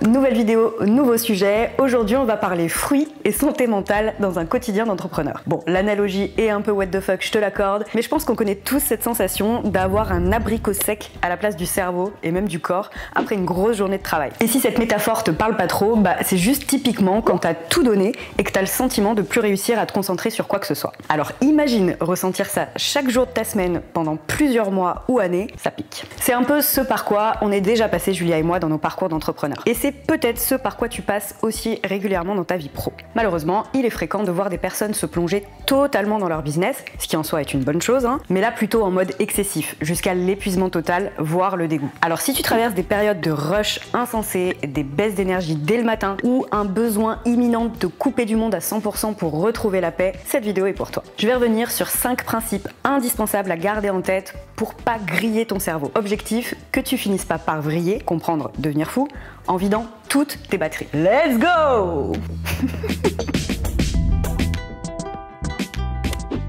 nouvelle vidéo, nouveau sujet. Aujourd'hui, on va parler fruits et santé mentale dans un quotidien d'entrepreneur. Bon, l'analogie est un peu what the fuck, je te l'accorde, mais je pense qu'on connaît tous cette sensation d'avoir un abricot sec à la place du cerveau et même du corps après une grosse journée de travail. Et si cette métaphore te parle pas trop, c'est juste typiquement quand t'as tout donné et que t'as le sentiment de plus réussir à te concentrer sur quoi que ce soit. Alors imagine ressentir ça chaque jour de ta semaine pendant plusieurs mois ou années, ça pique. C'est un peu ce par quoi on est déjà passé, Julia et moi, dans nos parcours d'entrepreneurs. Et c'est peut-être ce par quoi tu passes aussi régulièrement dans ta vie pro. Malheureusement, il est fréquent de voir des personnes se plonger totalement dans leur business, ce qui en soi est une bonne chose, mais là plutôt en mode excessif, jusqu'à l'épuisement total, voire le dégoût. Alors si tu traverses des périodes de rush insensé, des baisses d'énergie dès le matin ou un besoin imminent de te couper du monde à 100% pour retrouver la paix, cette vidéo est pour toi. Je vais revenir sur 5 principes indispensables à garder en tête pour pas griller ton cerveau. Objectif, que tu finisses pas par vriller, comprendre, devenir fou, en vidant toutes tes batteries. Let's go!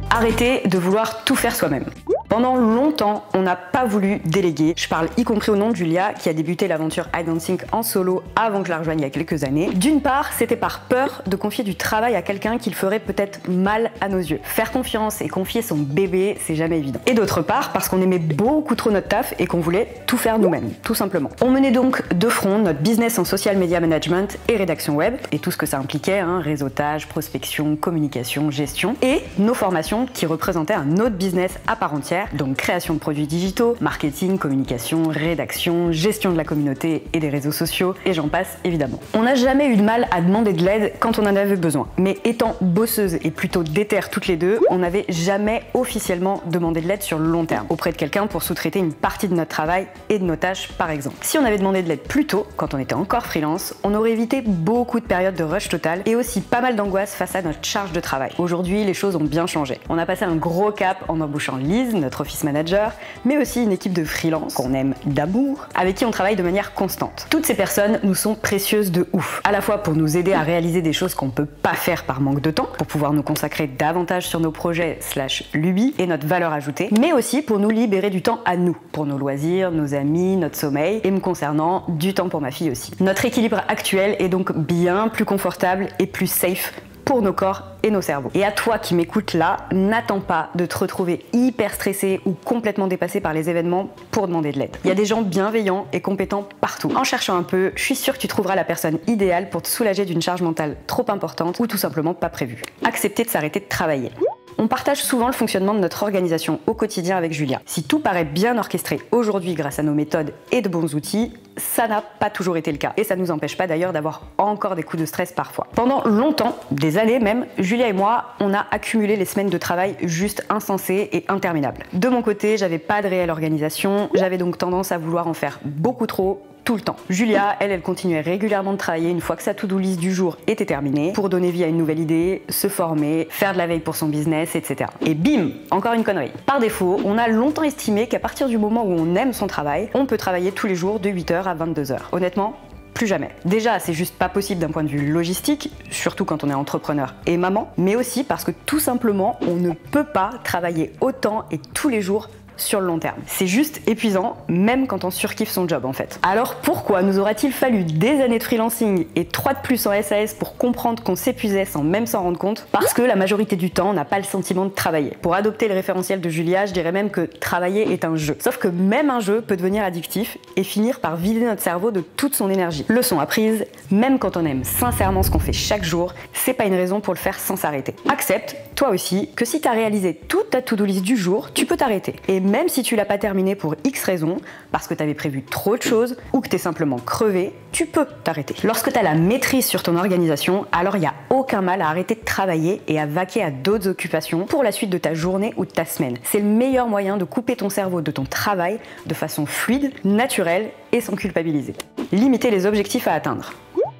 Arrêtez de vouloir tout faire soi-même. Pendant longtemps, on n'a pas voulu déléguer. Je parle y compris au nom de Julia, qui a débuté l'aventure Hide and Seek en solo avant que je la rejoigne il y a quelques années. D'une part, c'était par peur de confier du travail à quelqu'un qui le ferait peut-être mal à nos yeux. Faire confiance et confier son bébé, c'est jamais évident. Et d'autre part, parce qu'on aimait beaucoup trop notre taf et qu'on voulait tout faire nous-mêmes, tout simplement. On menait donc de front notre business en social media management et rédaction web, et tout ce que ça impliquait, réseautage, prospection, communication, gestion, et nos formations qui représentaient un autre business à part entière. Donc création de produits digitaux, marketing, communication, rédaction, gestion de la communauté et des réseaux sociaux, et j'en passe évidemment. On n'a jamais eu de mal à demander de l'aide quand on en avait besoin, mais étant bosseuses et plutôt déterres toutes les deux, on n'avait jamais officiellement demandé de l'aide sur le long terme, auprès de quelqu'un pour sous-traiter une partie de notre travail et de nos tâches par exemple. Si on avait demandé de l'aide plus tôt, quand on était encore freelance, on aurait évité beaucoup de périodes de rush total et aussi pas mal d'angoisse face à notre charge de travail. Aujourd'hui, les choses ont bien changé. On a passé un gros cap en embauchant Lise, notre office manager, mais aussi une équipe de freelance qu'on aime d'amour, avec qui on travaille de manière constante. Toutes ces personnes nous sont précieuses de ouf, à la fois pour nous aider à réaliser des choses qu'on ne peut pas faire par manque de temps, pour pouvoir nous consacrer davantage sur nos projets / lubies et notre valeur ajoutée, mais aussi pour nous libérer du temps à nous, pour nos loisirs, nos amis, notre sommeil, et me concernant, du temps pour ma fille aussi. Notre équilibre actuel est donc bien plus confortable et plus safe pour nos corps et nos cerveaux. Et à toi qui m'écoutes là, n'attends pas de te retrouver hyper stressé ou complètement dépassé par les événements pour demander de l'aide. Il y a des gens bienveillants et compétents partout. En cherchant un peu, je suis sûre que tu trouveras la personne idéale pour te soulager d'une charge mentale trop importante ou tout simplement pas prévue. Accepter de s'arrêter de travailler. On partage souvent le fonctionnement de notre organisation au quotidien avec Julia. Si tout paraît bien orchestré aujourd'hui grâce à nos méthodes et de bons outils, ça n'a pas toujours été le cas. Et ça ne nous empêche pas d'ailleurs d'avoir encore des coups de stress parfois. Pendant longtemps, des années même, Julia et moi, on a accumulé les semaines de travail juste insensées et interminables. De mon côté, j'avais pas de réelle organisation, j'avais donc tendance à vouloir en faire beaucoup trop, tout le temps. Julia, elle continuait régulièrement de travailler une fois que sa to-do list du jour était terminée pour donner vie à une nouvelle idée, se former, faire de la veille pour son business, etc. Et bim, encore une connerie. Par défaut, on a longtemps estimé qu'à partir du moment où on aime son travail, on peut travailler tous les jours de 8h à 22h. Honnêtement, plus jamais. Déjà, c'est juste pas possible d'un point de vue logistique, surtout quand on est entrepreneur et maman, mais aussi parce que tout simplement, on ne peut pas travailler autant et tous les jours sur le long terme. C'est juste épuisant, même quand on surkiffe son job en fait. Alors pourquoi nous aura-t-il fallu des années de freelancing et 3 de plus en SAS pour comprendre qu'on s'épuisait sans même s'en rendre compte? Parce que la majorité du temps, on n'a pas le sentiment de travailler. Pour adopter le référentiel de Julia, je dirais même que travailler est un jeu. Sauf que même un jeu peut devenir addictif et finir par vider notre cerveau de toute son énergie. Leçon apprise, même quand on aime sincèrement ce qu'on fait chaque jour, c'est pas une raison pour le faire sans s'arrêter. Accepte, toi aussi, que si tu as réalisé toute ta to-do list du jour, tu peux t'arrêter. Et même si tu l'as pas terminé pour X raisons, parce que tu avais prévu trop de choses ou que tu es simplement crevé, tu peux t'arrêter. Lorsque tu as la maîtrise sur ton organisation, alors il n'y a aucun mal à arrêter de travailler et à vaquer à d'autres occupations pour la suite de ta journée ou de ta semaine. C'est le meilleur moyen de couper ton cerveau de ton travail de façon fluide, naturelle et sans culpabiliser. Limiter les objectifs à atteindre.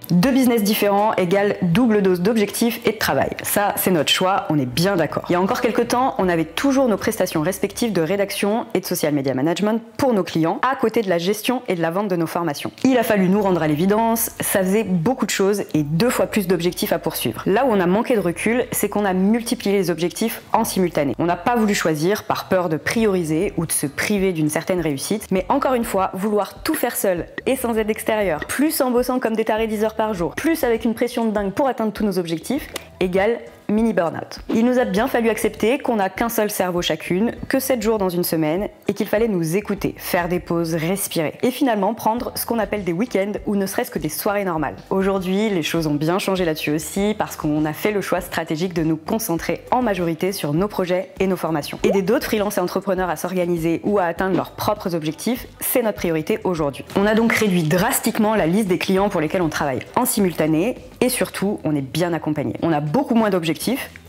Deux business différents égale double dose d'objectifs et de travail. Ça, c'est notre choix, on est bien d'accord. Il y a encore quelques temps, on avait toujours nos prestations respectives de rédaction et de social media management pour nos clients, à côté de la gestion et de la vente de nos formations. Il a fallu nous rendre à l'évidence, ça faisait beaucoup de choses et 2 fois plus d'objectifs à poursuivre. Là où on a manqué de recul, c'est qu'on a multiplié les objectifs en simultané. On n'a pas voulu choisir par peur de prioriser ou de se priver d'une certaine réussite, mais encore une fois, vouloir tout faire seul et sans aide extérieure, plus en bossant comme des tarés 10 heures par jour, plus avec une pression de dingue pour atteindre tous nos objectifs, égale mini burn-out. Il nous a bien fallu accepter qu'on n'a qu'un seul cerveau chacune, que 7 jours dans une semaine, et qu'il fallait nous écouter, faire des pauses, respirer, et finalement prendre ce qu'on appelle des week-ends ou ne serait-ce que des soirées normales. Aujourd'hui, les choses ont bien changé là-dessus aussi, parce qu'on a fait le choix stratégique de nous concentrer en majorité sur nos projets et nos formations. Aider d'autres freelances et entrepreneurs à s'organiser ou à atteindre leurs propres objectifs, c'est notre priorité aujourd'hui. On a donc réduit drastiquement la liste des clients pour lesquels on travaille en simultané, et surtout, on est bien accompagné. On a beaucoup moins d'objectifs,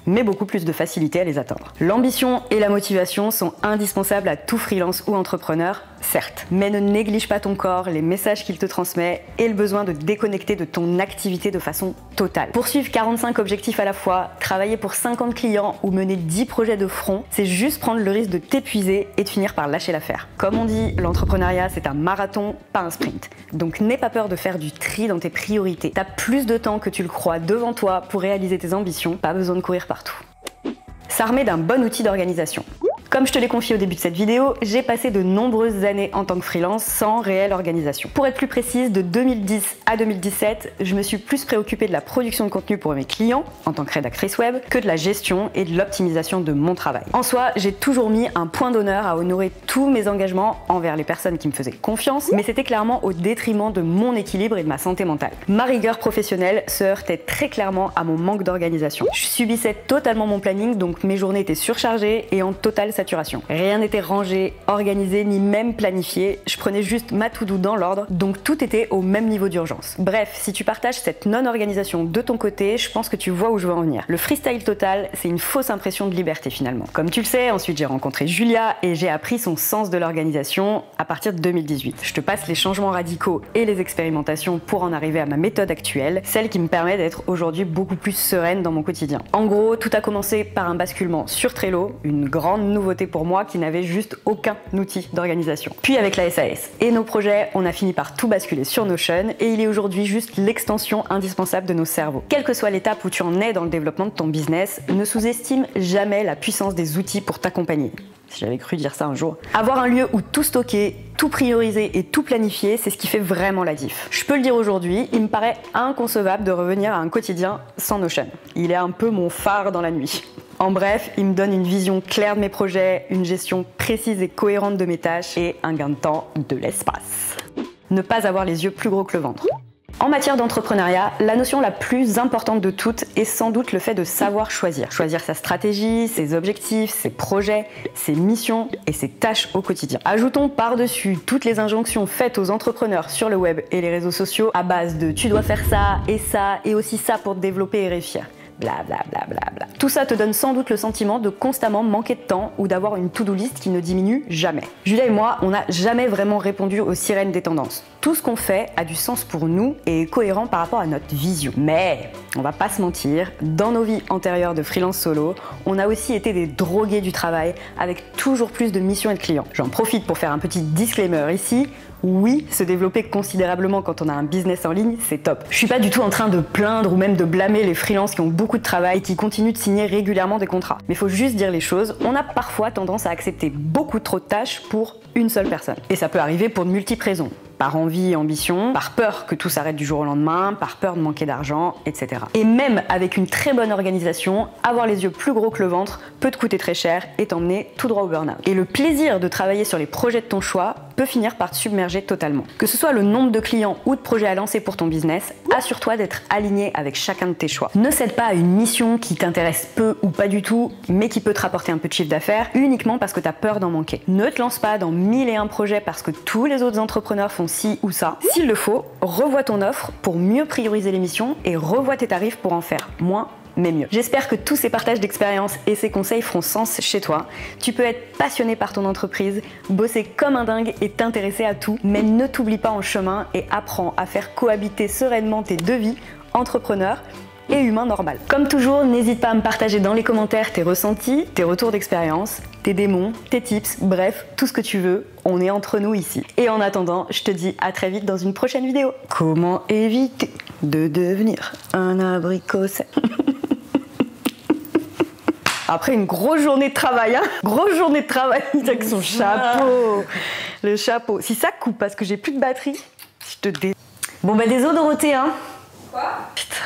mais beaucoup plus de facilité à les atteindre. L'ambition et la motivation sont indispensables à tout freelance ou entrepreneur, certes, mais ne néglige pas ton corps, les messages qu'il te transmet et le besoin de déconnecter de ton activité de façon totale. Poursuivre 45 objectifs à la fois, travailler pour 50 clients ou mener 10 projets de front, c'est juste prendre le risque de t'épuiser et de finir par lâcher l'affaire. Comme on dit, l'entrepreneuriat c'est un marathon, pas un sprint. Donc n'aie pas peur de faire du tri dans tes priorités. T'as plus de temps que tu le crois devant toi pour réaliser tes ambitions, pas besoin de courir partout. S'armer d'un bon outil d'organisation. Comme je te l'ai confié au début de cette vidéo, j'ai passé de nombreuses années en tant que freelance sans réelle organisation. Pour être plus précise, de 2010 à 2017, je me suis plus préoccupée de la production de contenu pour mes clients, en tant que rédactrice web, que de la gestion et de l'optimisation de mon travail. En soi, j'ai toujours mis un point d'honneur à honorer tous mes engagements envers les personnes qui me faisaient confiance, mais c'était clairement au détriment de mon équilibre et de ma santé mentale. Ma rigueur professionnelle se heurtait très clairement à mon manque d'organisation. Je subissais totalement mon planning, donc mes journées étaient surchargées et en totale saturation. Rien n'était rangé, organisé, ni même planifié. Je prenais juste ma to-do dans l'ordre, donc tout était au même niveau d'urgence. Bref, si tu partages cette non-organisation de ton côté, je pense que tu vois où je veux en venir. Le freestyle total, c'est une fausse impression de liberté finalement. Comme tu le sais, ensuite j'ai rencontré Julia et j'ai appris son sens de l'organisation à partir de 2018. Je te passe les changements radicaux et les expérimentations pour en arriver à ma méthode actuelle, celle qui me permet d'être aujourd'hui beaucoup plus sereine dans mon quotidien. En gros, tout a commencé par un basculement sur Trello, une grande nouveauté pour moi qui n'avait juste aucun outil d'organisation. Puis avec la SAS et nos projets, on a fini par tout basculer sur Notion et il est aujourd'hui juste l'extension indispensable de nos cerveaux. Quelle que soit l'étape où tu en es dans le développement de ton business, ne sous-estime jamais la puissance des outils pour t'accompagner. Si j'avais cru dire ça un jour. Avoir un lieu où tout stocker, tout prioriser et tout planifier, c'est ce qui fait vraiment la diff. Je peux le dire aujourd'hui, il me paraît inconcevable de revenir à un quotidien sans Notion. Il est un peu mon phare dans la nuit. En bref, il me donne une vision claire de mes projets, une gestion précise et cohérente de mes tâches et un gain de temps de l'espace. Ne pas avoir les yeux plus gros que le ventre. En matière d'entrepreneuriat, la notion la plus importante de toutes est sans doute le fait de savoir choisir. Choisir sa stratégie, ses objectifs, ses projets, ses missions et ses tâches au quotidien. Ajoutons par-dessus toutes les injonctions faites aux entrepreneurs sur le web et les réseaux sociaux à base de tu dois faire ça et aussi ça pour te développer et réussir. Bla bla bla bla bla. Tout ça te donne sans doute le sentiment de constamment manquer de temps ou d'avoir une to-do list qui ne diminue jamais. Julia et moi, on n'a jamais vraiment répondu aux sirènes des tendances. Tout ce qu'on fait a du sens pour nous et est cohérent par rapport à notre vision. Mais, on va pas se mentir, dans nos vies antérieures de freelance solo, on a aussi été des drogués du travail avec toujours plus de missions et de clients. J'en profite pour faire un petit disclaimer ici. Oui, se développer considérablement quand on a un business en ligne, c'est top. Je suis pas du tout en train de plaindre ou même de blâmer les freelances qui ont beaucoup de travail et qui continuent de signer régulièrement des contrats. Mais faut juste dire les choses, on a parfois tendance à accepter beaucoup trop de tâches pour une seule personne. Et ça peut arriver pour de multiples raisons. Par envie et ambition, par peur que tout s'arrête du jour au lendemain, par peur de manquer d'argent, etc. Et même avec une très bonne organisation, avoir les yeux plus gros que le ventre peut te coûter très cher et t'emmener tout droit au burn-out. Et le plaisir de travailler sur les projets de ton choix peut finir par te submerger totalement. Que ce soit le nombre de clients ou de projets à lancer pour ton business, assure-toi d'être aligné avec chacun de tes choix. Ne cède pas à une mission qui t'intéresse peu ou pas du tout, mais qui peut te rapporter un peu de chiffre d'affaires uniquement parce que tu as peur d'en manquer. Ne te lance pas dans 1001 projets parce que tous les autres entrepreneurs font ci ou ça. S'il le faut, revois ton offre pour mieux prioriser les missions et revois tes tarifs pour en faire moins mais mieux. J'espère que tous ces partages d'expériences et ces conseils feront sens chez toi. Tu peux être passionné par ton entreprise, bosser comme un dingue et t'intéresser à tout, mais ne t'oublie pas en chemin et apprends à faire cohabiter sereinement tes deux vies, entrepreneur et humain normal. Comme toujours, n'hésite pas à me partager dans les commentaires tes ressentis, tes retours d'expérience, tes démons, tes tips, bref, tout ce que tu veux, on est entre nous ici. Et en attendant, je te dis à très vite dans une prochaine vidéo. Comment éviter de devenir un abricot? Après une grosse journée de travail, hein, grosse journée de travail avec son chapeau, le chapeau. Si ça coupe parce que j'ai plus de batterie, je te dé... Bon bah désolé Dorothée, hein. Quoi? Putain.